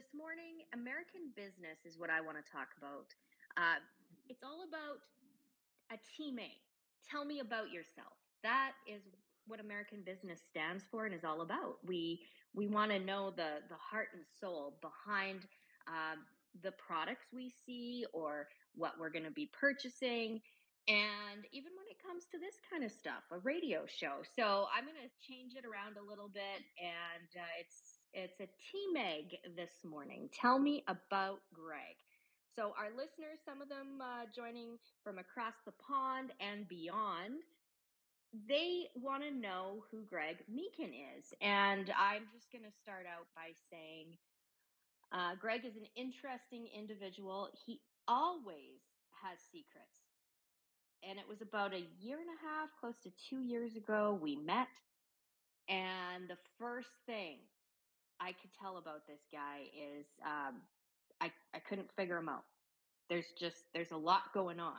this morning, American business is what I want to talk about. Uh, it's all about a teammate. Tell me about yourself. That is what American business stands for and is all about. We want to know the heart and soul behind the products we see or what we're going to be purchasing. And even when it comes to this kind of stuff, a radio show. So I'm going to change it around a little bit, and it's a T-Meg this morning. Tell me about Greg. So our listeners, some of them joining from across the pond and beyond, they want to know who Greg Meakin is. And I'm just going to start out by saying Greg is an interesting individual. He always has secrets. And it was about a year and a half, close to 2 years ago, we met. And the first thing I could tell about this guy is I couldn't figure him out. There's a lot going on,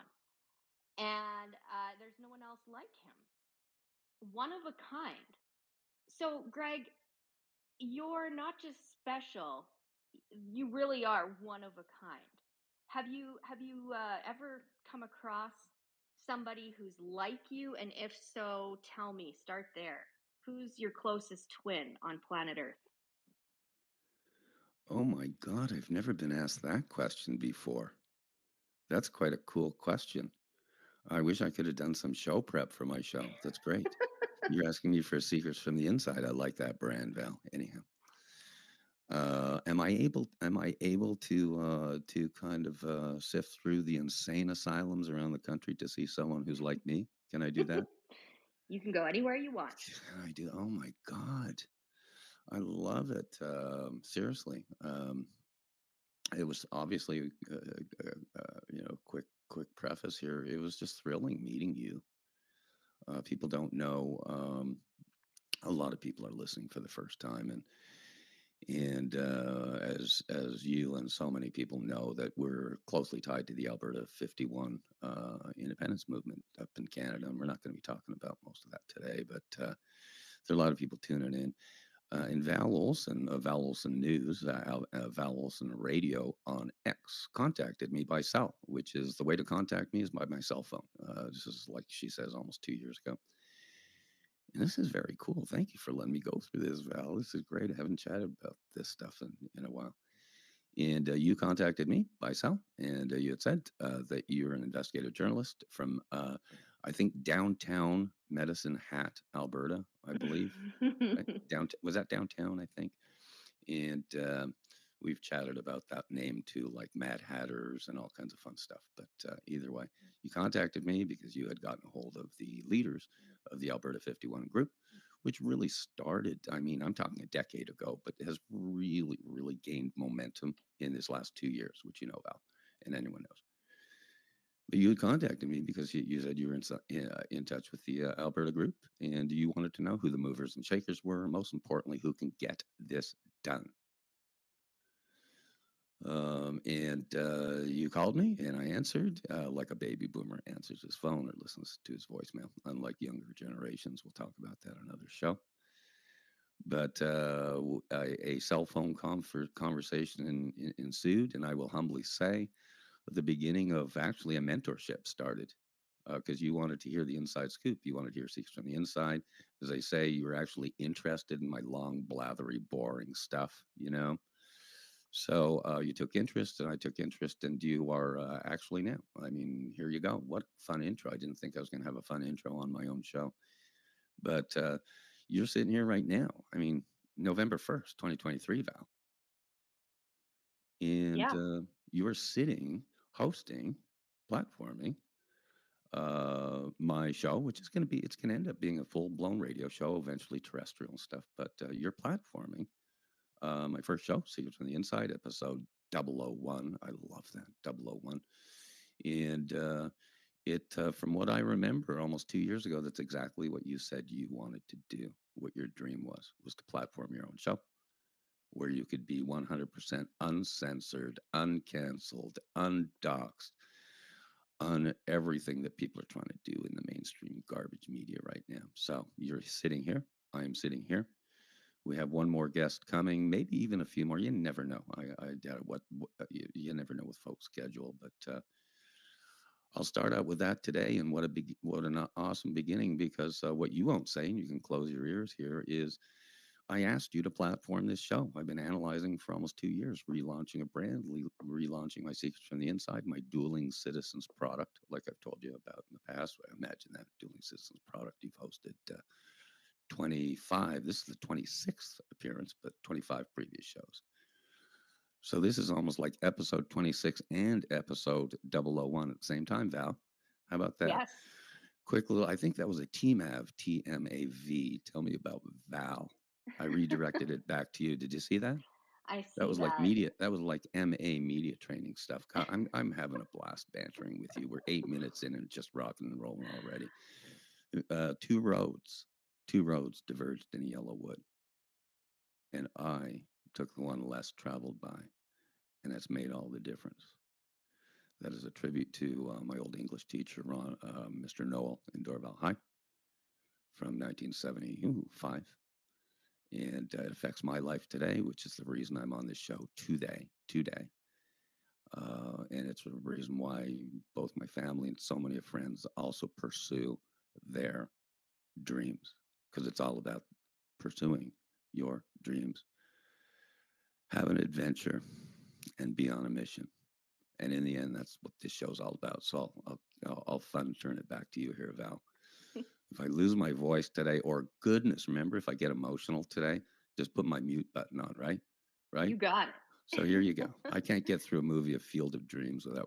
and there's no one else like him. One of a kind. So, Greg, you're not just special; you really are one of a kind. Have you ever come across somebody who's like you? And if so, tell me. Start there. Who's your closest twin on planet Earth? Oh my God, I've never been asked that question before. That's quite a cool question. I wish I could have done some show prep for my show. That's great. You're asking me for secrets from the inside. I like that brand, Val. Anyhow, am I able to kind of sift through the insane asylums around the country to see someone who's like me? Can I do that? You can go anywhere you want. Can I do? Oh my God, I love it. Seriously. It was obviously, quick preface here. It was just thrilling meeting you. People don't know. A lot of people are listening for the first time, and as you and so many people know, that we're closely tied to the Alberta 51 independence movement up in Canada, and we're not going to be talking about most of that today, but there are a lot of people tuning in. And Val Olson of Val Olson News, Val Olson Radio on X, contacted me by cell, which is the way to contact me is by my cell phone. This is like she says, almost 2 years ago. And this is very cool. Thank you for letting me go through this, Val. This is great. I haven't chatted about this stuff in a while. And you contacted me by cell, and you had said that you're an investigative journalist from, I think, downtown Medicine Hat, Alberta, I believe. Right? Downtown, was that downtown? I think. And we've chatted about that name too, like Mad Hatters and all kinds of fun stuff. But either way, you contacted me because you had gotten a hold of the leaders of the Alberta 51 group, which really started, I mean, I'm talking a decade ago, but has really, really gained momentum in this last 2 years, which you know about, and anyone knows. But you had contacted me because you said you were in touch with the Alberta group, and you wanted to know who the movers and shakers were, and most importantly, who can get this done. And you called me, and I answered like a baby boomer answers his phone or listens to his voicemail. Unlike younger generations, we'll talk about that on another show. But a cell phone conversation ensued, and I will humbly say, the beginning of actually a mentorship started because you wanted to hear the inside scoop. You wanted to hear secrets from the inside. As I say, you were actually interested in my long, blathery, boring stuff, you know? So you took interest, and I took interest, and you are actually now. I mean, here you go. What fun intro. I didn't think I was going to have a fun intro on my own show. But you're sitting here right now. I mean, November 1st, 2023, Val. And Yeah. you are sitting, hosting, platforming my show, which is going to be, it's going to end up being a full blown radio show, eventually terrestrial and stuff. But you're platforming my first show, Secrets from the Inside, episode 001. I love that, 001. And from what I remember, almost 2 years ago, that's exactly what you said you wanted to do. What your dream was to platform your own show where you could be 100% uncensored, uncanceled, undoxed, on everything that people are trying to do in the mainstream garbage media right now. So you're sitting here. I am sitting here. We have one more guest coming, maybe even a few more. You never know. I doubt it. You never know with folks' schedule, but I'll start out with that today. And what an awesome beginning, because what you won't say, and you can close your ears here, is I asked you to platform this show. I've been analyzing for almost 2 years, relaunching a brand, relaunching my Secrets from the Inside, my Dueling Citizens product, like I've told you about in the past. I imagine that Dueling Citizens product you've hosted 25. This is the 26th appearance, but 25 previous shows. So this is almost like episode 26 and episode 001 at the same time, Val. How about that? Yes. Quick little, I think that was a TMAV, TMAV. Tell me about Val. I redirected it back to you. Did you see that? I That see was like that. media. That was like MA media training stuff. I'm having a blast bantering with you. We're 8 minutes in and just rocking and rolling already. Two roads diverged in Yellowwood, and I took the one less traveled by, and that's made all the difference. That is a tribute to my old English teacher, Mr. Noel in Dorval High from 1975. And it affects my life today, which is the reason I'm on this show today. And it's a reason why both my family and so many friends also pursue their dreams, because it's all about pursuing your dreams. Have an adventure and be on a mission. And in the end, that's what this show's all about. So I'll fun turn it back to you here, Val. If I lose my voice today, or goodness, remember, if I get emotional today, just put my mute button on, right? Right? You got it. So here you go. I can't get through a movie of Field of Dreams without